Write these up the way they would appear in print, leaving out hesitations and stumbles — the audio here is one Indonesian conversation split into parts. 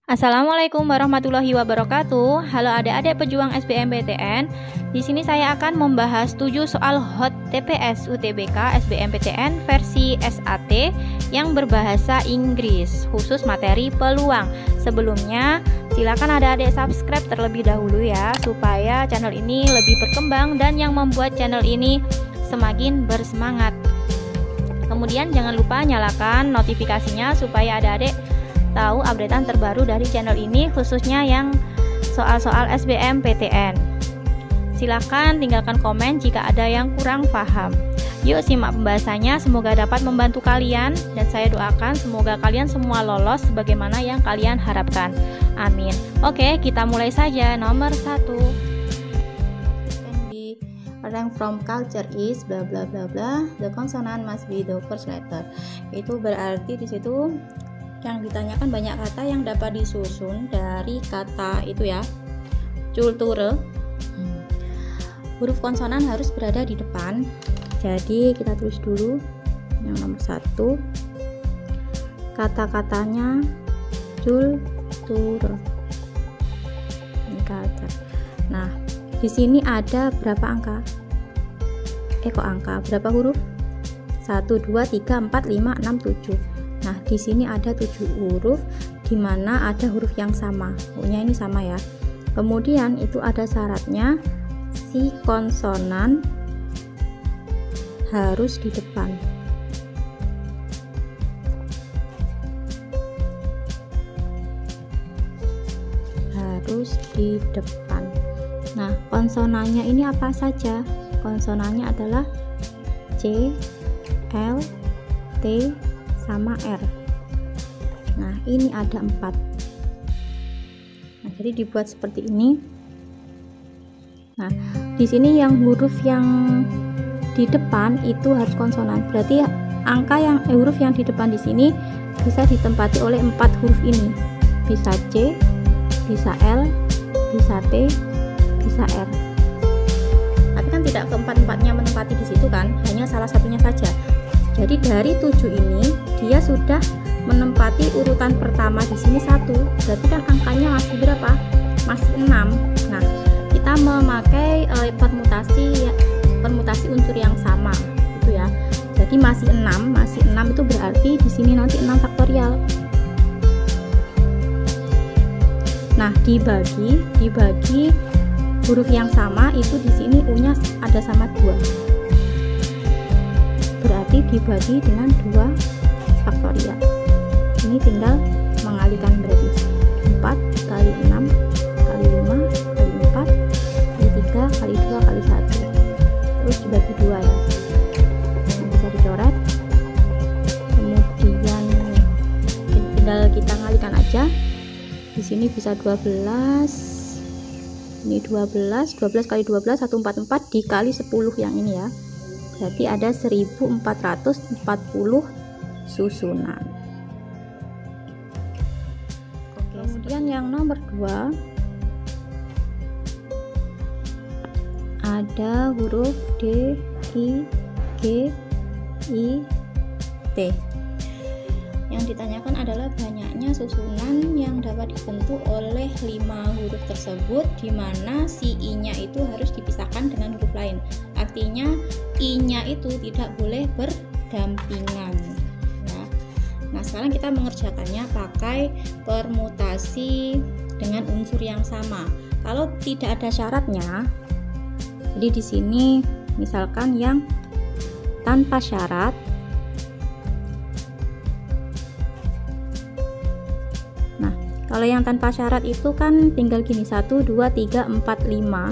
Assalamualaikum warahmatullahi wabarakatuh. Halo adik-adik pejuang SBMPTN. Di sini saya akan membahas 7 soal hot TPS UTBK SBMPTN versi SAT yang berbahasa Inggris, khusus materi peluang. Sebelumnya, silakan adik-adik subscribe terlebih dahulu ya, supaya channel ini lebih berkembang dan yang membuat channel ini semakin bersemangat. Kemudian jangan lupa nyalakan notifikasinya supaya adik-adik tahu updatean terbaru dari channel ini, khususnya yang soal-soal SBMPTN. Silakan tinggalkan komen jika ada yang kurang paham. Yuk simak pembahasannya, semoga dapat membantu kalian dan saya doakan semoga kalian semua lolos sebagaimana yang kalian harapkan. Amin. Oke, kita mulai saja. Nomor 1. Can be rank from culture is bla bla bla bla. The consonant must be the first letter. Itu berarti di situ yang ditanyakan banyak kata yang dapat disusun dari kata itu ya, culture. Huruf konsonan harus berada di depan. Jadi kita tulis dulu yang nomor 1. Kata-katanya culture. Ini kata. Nah, di sini ada berapa angka? Berapa huruf? 1, 2, 3, 4, 5, 6, 7. Nah, di sini ada 7 huruf, di mana ada huruf yang sama. Pokoknya ini sama ya. Kemudian itu ada syaratnya, si konsonan harus di depan. Harus di depan. Nah, konsonannya ini apa saja? Konsonannya adalah C, L, T, sama R. Nah, ini ada 4. Nah, jadi dibuat seperti ini. Nah, di sini yang huruf yang di depan itu harus konsonan. Berarti huruf yang di depan di sini bisa ditempati oleh 4 huruf ini. Bisa C, bisa L, bisa T, bisa R. Tapi kan tidak keempat-empatnya menempati di situ kan, hanya salah satunya saja. Jadi dari 7 ini dia sudah menempati urutan pertama di sini 1. Berarti kan angkanya masih berapa? Masih 6. Nah, kita memakai permutasi unsur yang sama gitu ya. Jadi masih 6 itu berarti di sini nanti 6 faktorial. Nah, dibagi huruf yang sama itu di sini U-nya ada sama 2. Berarti dibagi dengan 2 faktorial. Ini tinggal mengalikan, berarti 4 kali 6 kali 5 kali 4 kali 3 kali 2 kali 1. Terus dibagi 2 ya. Ini bisa dicoret. Kemudian tinggal kita ngalikan aja. Di sini bisa 12. Ini 12 kali 12 144 dikali 10 yang ini ya. Berarti ada 1440 susunan. Kemudian yang nomor 2 ada huruf D, I, G, I, T. Yang ditanyakan adalah banyaknya susunan yang dapat dibentuk oleh 5 huruf tersebut, di mana si I-nya itu harus dipisahkan dengan huruf lain. Artinya I-nya itu tidak boleh berdampingan ya. Nah, sekarang kita mengerjakannya pakai permutasi dengan unsur yang sama. Kalau tidak ada syaratnya, jadi di sini misalkan yang tanpa syarat, nah kalau yang tanpa syarat itu kan tinggal gini, 1, 2, 3, 4, 5.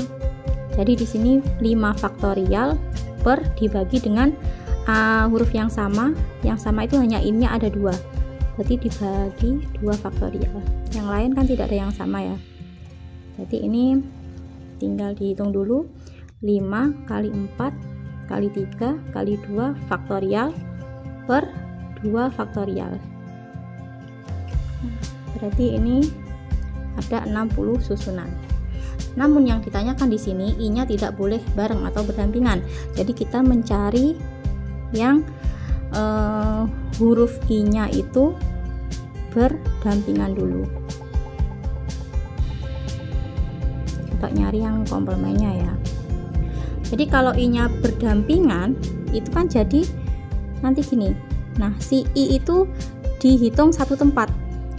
Jadi di sini 5 faktorial per dibagi dengan huruf yang sama itu hanya I-nya ada 2. Berarti dibagi 2 faktorial. Yang lain kan tidak ada yang sama ya. Jadi ini tinggal dihitung dulu, 5 kali 4 kali 3 kali 2 faktorial per 2 faktorial. Berarti ini ada 60 susunan. Namun yang ditanyakan di sini I-nya tidak boleh bareng atau berdampingan. Jadi kita mencari yang huruf I-nya itu berdampingan dulu. agak nyari yang komplemennya ya. Jadi kalau I-nya berdampingan itu kan jadi nanti gini. Nah, si I itu dihitung satu tempat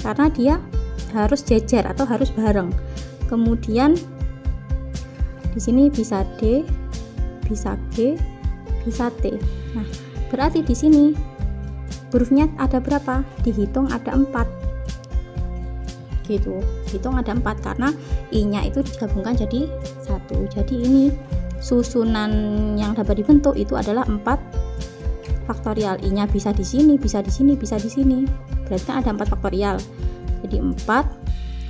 karena dia harus jejer atau harus bareng. Kemudian di sini bisa D, bisa G, bisa T. Nah, berarti di sini hurufnya ada berapa? Dihitung ada 4. Gitu. Hitung ada 4 karena I-nya itu digabungkan jadi 1. Jadi ini susunan yang dapat dibentuk itu adalah 4 faktorial. I-nya bisa di sini, bisa di sini, bisa di sini. Berarti kan ada 4 faktorial. Jadi 4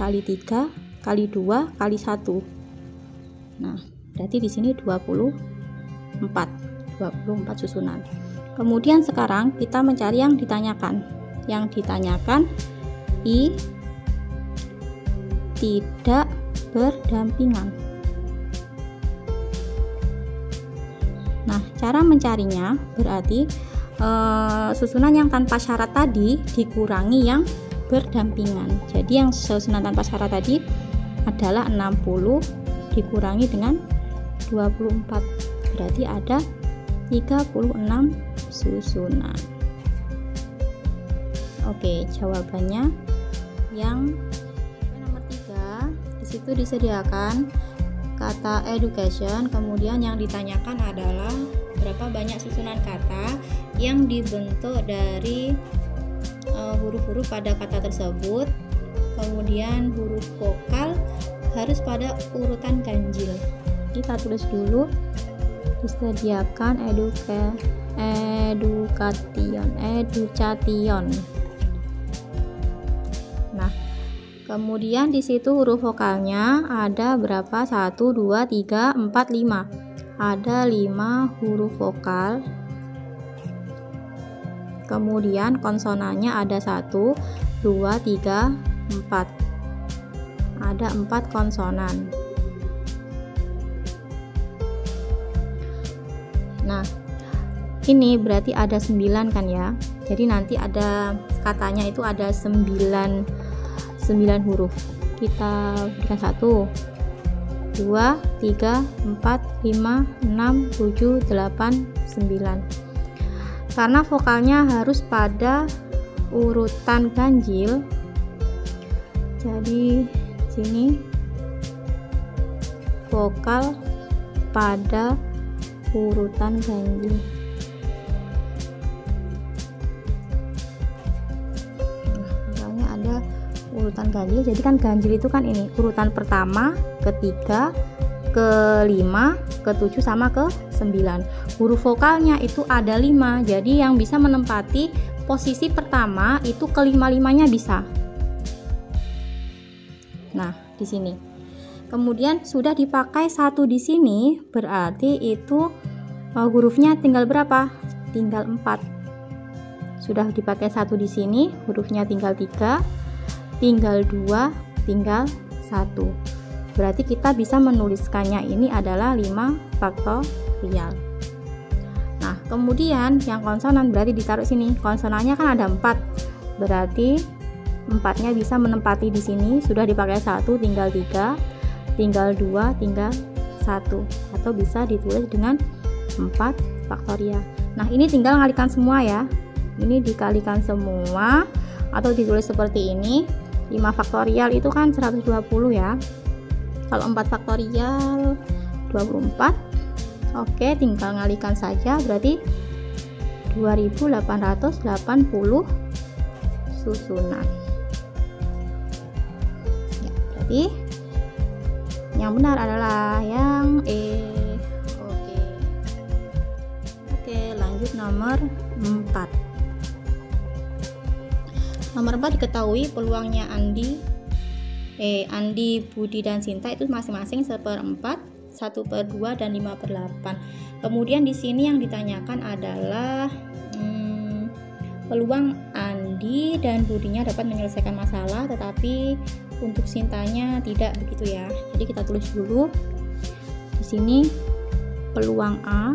kali 3 kali 2 kali 1. Nah, berarti di sini 24 susunan. Kemudian sekarang kita mencari yang ditanyakan. Yang ditanyakan I tidak berdampingan. Nah, cara mencarinya berarti susunan yang tanpa syarat tadi dikurangi yang berdampingan. Jadi yang susunan tanpa syarat tadi adalah 60 dikurangi dengan 24. Berarti ada 36 susunan. Oke, jawabannya yang nomor 3. Di situ disediakan kata education, kemudian yang ditanyakan adalah berapa banyak susunan kata yang dibentuk dari huruf-huruf pada kata tersebut. Kemudian huruf vokal harus pada urutan ganjil. Kita tulis dulu, disediakan education. Nah, kemudian di situ huruf vokalnya ada berapa? 1, 2, 3, 4, 5. Ada 5 huruf vokal. Kemudian konsonannya ada 1, 2, 3, 4. Ada 4 konsonan. Nah, ini berarti ada 9 kan ya. Jadi nanti ada katanya itu ada 9 huruf. Kita berikan 1, 2, 3, 4, 5, 6, 7, 8, 9. Karena vokalnya harus pada urutan ganjil, jadi sini vokal pada urutan ganjil. Misalnya ada urutan ganjil, jadi kan ganjil itu kan ini urutan pertama, ketiga, kelima, ketujuh sama ke-9. Huruf vokalnya itu ada 5, jadi yang bisa menempati posisi pertama itu kelima-limanya bisa. Nah, di sini. Kemudian sudah dipakai 1 di sini, berarti itu hurufnya tinggal berapa? Tinggal 4. Sudah dipakai 1 di sini, hurufnya tinggal 3, tinggal 2, tinggal 1. Berarti kita bisa menuliskannya ini adalah 5 faktorial. Nah, kemudian yang konsonan berarti ditaruh sini. Konsonannya kan ada 4. Berarti 4-nya bisa menempati di sini. Sudah dipakai 1, tinggal 3, tinggal 2, tinggal 1. Atau bisa ditulis dengan 4 faktorial. Nah, ini tinggal ngalikan semua ya. Ini dikalikan semua atau ditulis seperti ini. 5 faktorial itu kan 120 ya. Kalau 4 faktorial 24. Oke, tinggal ngalikan saja, berarti 2880 susunan. Ya, berarti yang benar adalah yang E. Oke, lanjut nomor 4. Nomor 4 diketahui peluangnya Andi, Budi dan Sinta itu masing-masing 1/4, 1/2 dan 5/8. Kemudian di sini yang ditanyakan adalah peluang Andi dan Budinya dapat menyelesaikan masalah, tetapi untuk Sintanya tidak begitu ya. Jadi kita tulis dulu di sini peluang A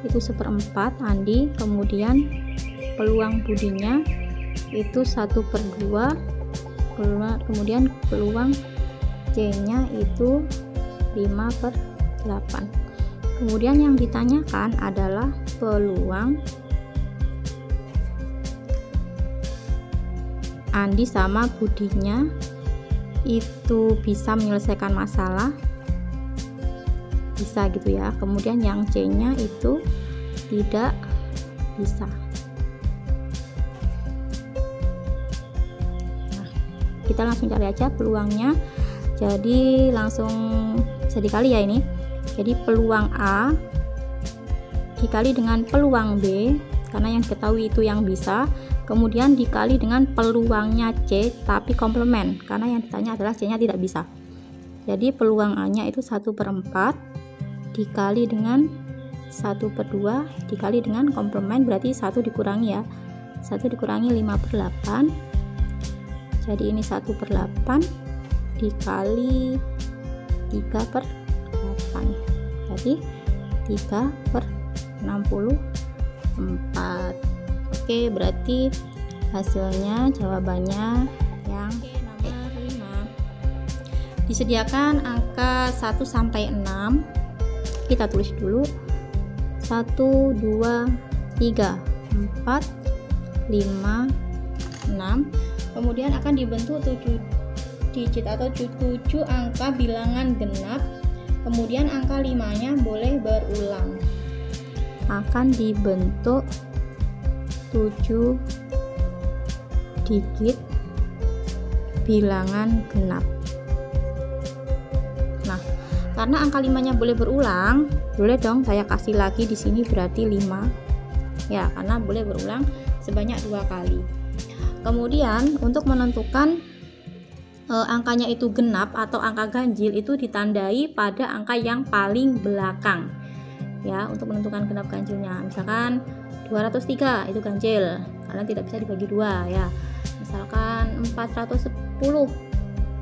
itu 1/4 Andi, kemudian peluang Budinya itu 1/2, kemudian peluang C-nya itu 5/8. Kemudian yang ditanyakan adalah peluang Andi sama Budinya itu bisa menyelesaikan masalah, bisa gitu ya. Kemudian yang C-nya itu tidak bisa. Nah, kita langsung cari aja peluangnya. Jadi langsung bisa dikali ya ini. Jadi peluang A dikali dengan peluang B, karena yang diketahui itu yang bisa, kemudian dikali dengan peluangnya C tapi komplement, karena yang ditanya adalah C nya tidak bisa. Jadi peluang A nya itu 1/4 dikali dengan 1/2 dikali dengan komplement, berarti 1 dikurangi ya, 1 dikurangi 5/8, jadi ini 1/8 dikali 3/8, berarti 3/64. Oke, berarti hasilnya jawabannya yang nomor 5. Disediakan angka 1 sampai 6. Kita tulis dulu. 1 2 3 4 5 6. Kemudian akan dibentuk 7 digit atau 7 angka bilangan genap. Kemudian angka 5-nya boleh berulang. Akan dibentuk 7 digit bilangan genap. Nah, karena angka 5-nya boleh berulang, boleh dong saya kasih lagi di sini berarti 5. Ya, karena boleh berulang sebanyak 2 kali. Kemudian untuk menentukan angkanya itu genap atau angka ganjil itu ditandai pada angka yang paling belakang. Ya, untuk menentukan genap ganjilnya. Misalkan 203 itu ganjil karena tidak bisa dibagi 2 ya. Misalkan 410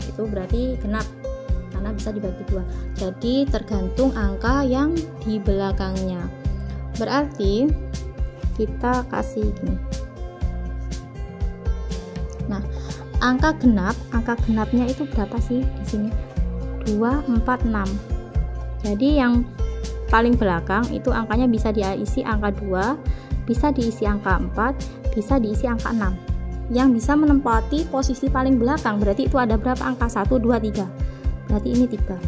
itu berarti genap karena bisa dibagi 2. Jadi tergantung angka yang di belakangnya. Berarti kita kasih gini. Nah, angka genapnya itu berapa sih di sini? 2, 4, 6. Jadi yang paling belakang itu angkanya bisa diisi angka 2, bisa diisi angka 4, bisa diisi angka 6. Yang bisa menempati posisi paling belakang berarti itu ada berapa angka? 1, 2, 3. Berarti ini 3.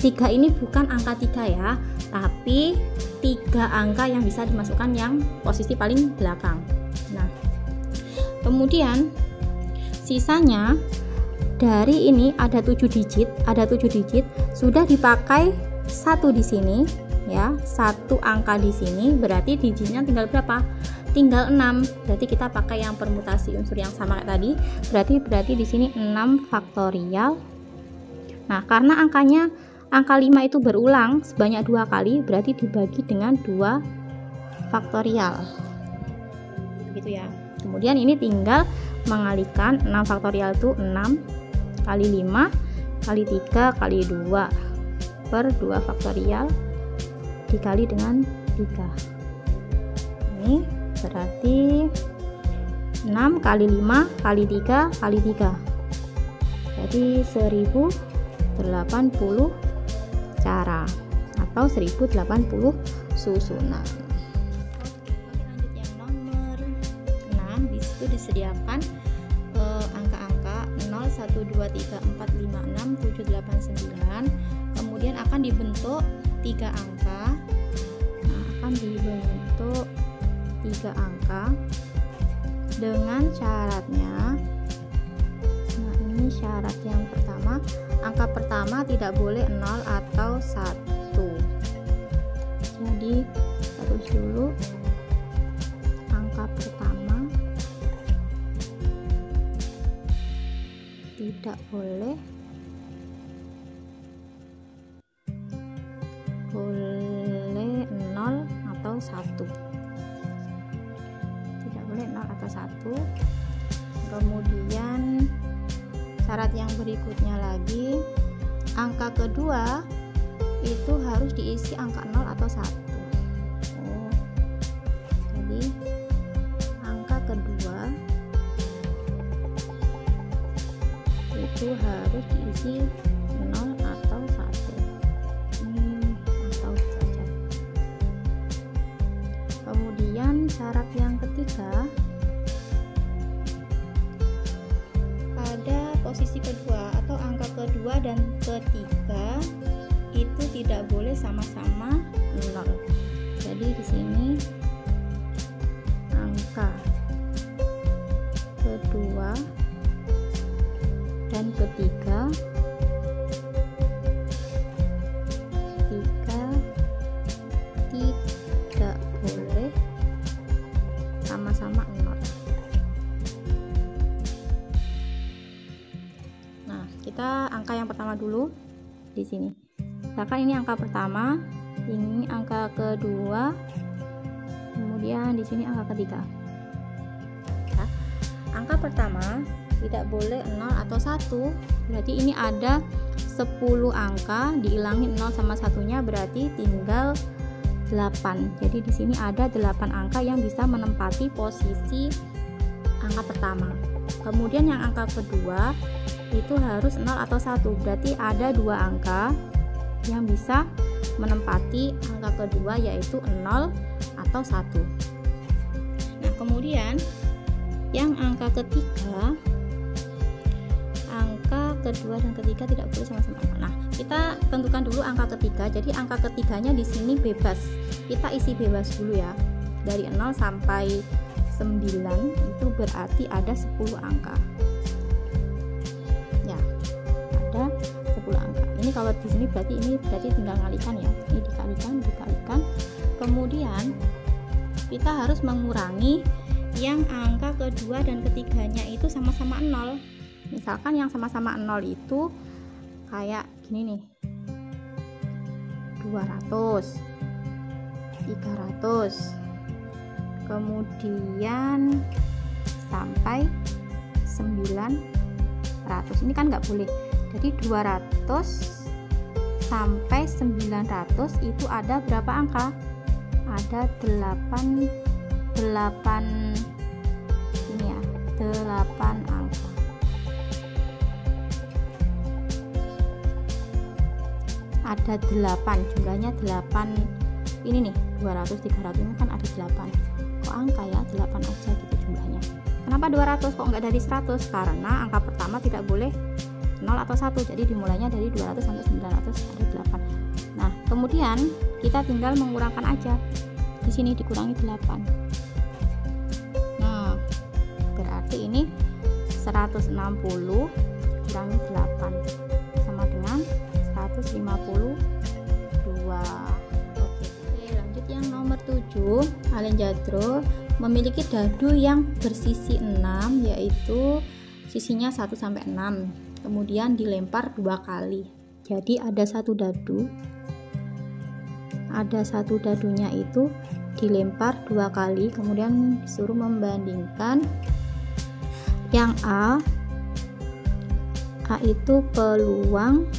3 ini bukan angka 3 ya, tapi 3 angka yang bisa dimasukkan yang posisi paling belakang. Nah, kemudian sisanya dari ini ada 7 digit, sudah dipakai 1 di sini ya, 1 angka di sini, berarti digitnya tinggal berapa? Tinggal 6. Berarti kita pakai yang permutasi unsur yang sama kayak tadi. Berarti di sini 6 faktorial. Nah, karena angka 5 itu berulang sebanyak 2 kali, berarti dibagi dengan 2 faktorial. Begitu ya. Kemudian ini tinggal mengalihkan 6 faktorial itu 6 kali 5 kali 3 kali 2 per 2 faktorial dikali dengan 3. Ini berarti 6 kali 5 kali 3 kali 3. Jadi 1080 cara atau 1080 susunan. Oke, lanjut yang nomor 6. Di situ disediakan angka-angka 0, 1, 2, 3, 4, 5, 6, 7, 8, 9. Kemudian akan dibentuk 3 angka. Nah, akan dibentuk 3 angka dengan syaratnya. Nah, ini syarat yang pertama, angka pertama tidak boleh 0 atau 1. Jadi terus dulu angka pertama tidak boleh 0 atau 1. Tidak boleh 0 atau 1. Kemudian syarat yang berikutnya lagi, angka kedua itu harus diisi angka 0 atau 1. Jadi angka kedua itu harus diisi 0 atau 1. itu tidak boleh sama-sama 0. Jadi di sini angka kedua dan ketiga tidak boleh sama-sama 0. Nah, kita angka yang pertama dulu di sini. Misalkan ini angka pertama, ini angka kedua, kemudian di sini angka ketiga. Nah, angka pertama tidak boleh 0 atau 1. Berarti ini ada 10 angka, dihilangin 0 sama satunya berarti tinggal 8. Jadi di sini ada 8 angka yang bisa menempati posisi angka pertama. Kemudian yang angka kedua itu harus 0 atau 1. Berarti ada 2 angka yang bisa menempati angka kedua, yaitu 0 atau 1. Nah, kemudian yang angka ketiga, angka kedua dan ketiga tidak boleh sama-sama 0. Nah, kita tentukan dulu angka ketiga. Jadi angka ketiganya di sini bebas. Kita isi bebas dulu ya. Dari 0 sampai 9 itu berarti ada 10 angka. Ya, ada 10 angka. Ini kalau di sini berarti tinggal ngalikan ya. Ini dikalikan. Kemudian kita harus mengurangi yang angka kedua dan ketiganya itu sama-sama 0. Misalkan yang sama-sama 0 itu kayak gini nih, 200, 300, kemudian sampai 900. Ini kan nggak boleh. Jadi 200 sampai 900 itu ada berapa angka? Ada 8 ini ya, 8 angka. Ada 8, jumlahnya 8. Ini nih 200, 300 ini kan ada 8. Kok angka ya, 8 aja gitu jumlahnya. Kenapa 200 kok nggak dari 100? Karena angka pertama tidak boleh 0 atau 1. Jadi dimulainya dari 200 sampai 900 ada 8. Nah, kemudian kita tinggal mengurangkan aja. Di sini dikurangi 8. Nah, berarti ini 160 kurangi 8 sama dengan 152. Oke, lanjut yang nomor 7. Alejandro memiliki dadu yang bersisi 6, yaitu sisinya 1 sampai 6. Kemudian dilempar 2 kali. Jadi ada satu dadu. Ada satu dadunya itu dilempar 2 kali, kemudian disuruh membandingkan yang A itu peluang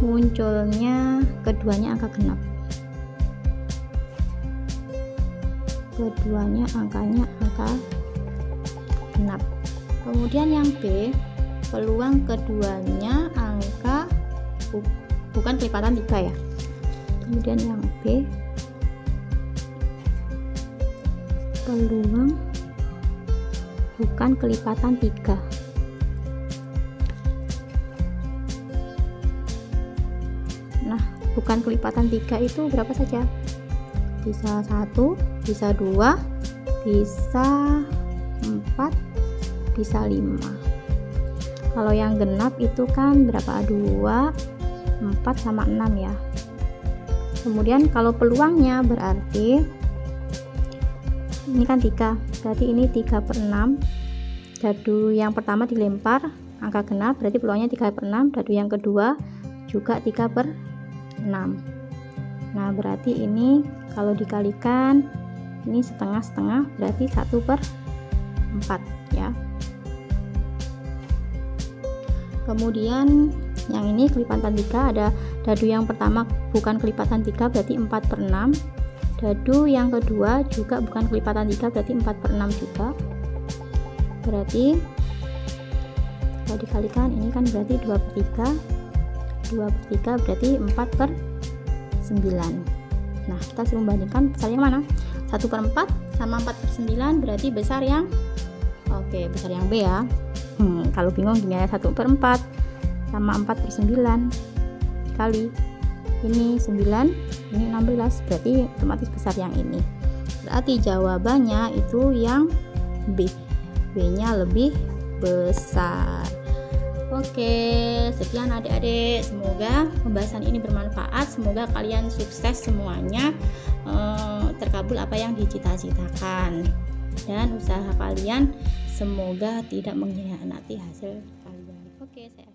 munculnya keduanya angka genap. Keduanya angkanya angka genap. Kemudian yang B, peluang keduanya angka bukan kelipatan 3 ya. Kemudian yang B, peluang bukan kelipatan 3. Nah, bukan kelipatan 3 itu berapa saja? Bisa 1, bisa 2, bisa 4, bisa 5. Kalau yang genap itu kan berapa? 2, 4 sama 6 ya. Kemudian kalau peluangnya berarti ini kan 3, berarti ini 3/6. Dadu yang pertama dilempar angka genap, berarti peluangnya 3/6. Dadu yang kedua juga 3/6. Nah, berarti ini kalau dikalikan ini setengah-setengah, berarti 1/4 ya. Kemudian yang ini kelipatan 3, ada dadu yang pertama bukan kelipatan 3 berarti 4/6. Dadu yang kedua juga bukan kelipatan 3 berarti 4/6 juga. Berarti kalau dikalikan ini kan berarti 2/3. 2/3 berarti 4/9. Nah, kita suruh membandingkan besar yang mana? 1/4 sama 4/9 berarti besar yang besar yang B ya. Kalau bingung gini ya, 1/4 sama 4/9 dikali ini 9, ini 16, berarti otomatis besar yang ini. Berarti jawabannya itu yang B nya lebih besar. Oke, sekian adik-adik, semoga pembahasan ini bermanfaat, semoga kalian sukses semuanya, terkabul apa yang dicita-citakan, dan usaha kalian semoga tidak mengkhianati hasil kalian. Oke, saya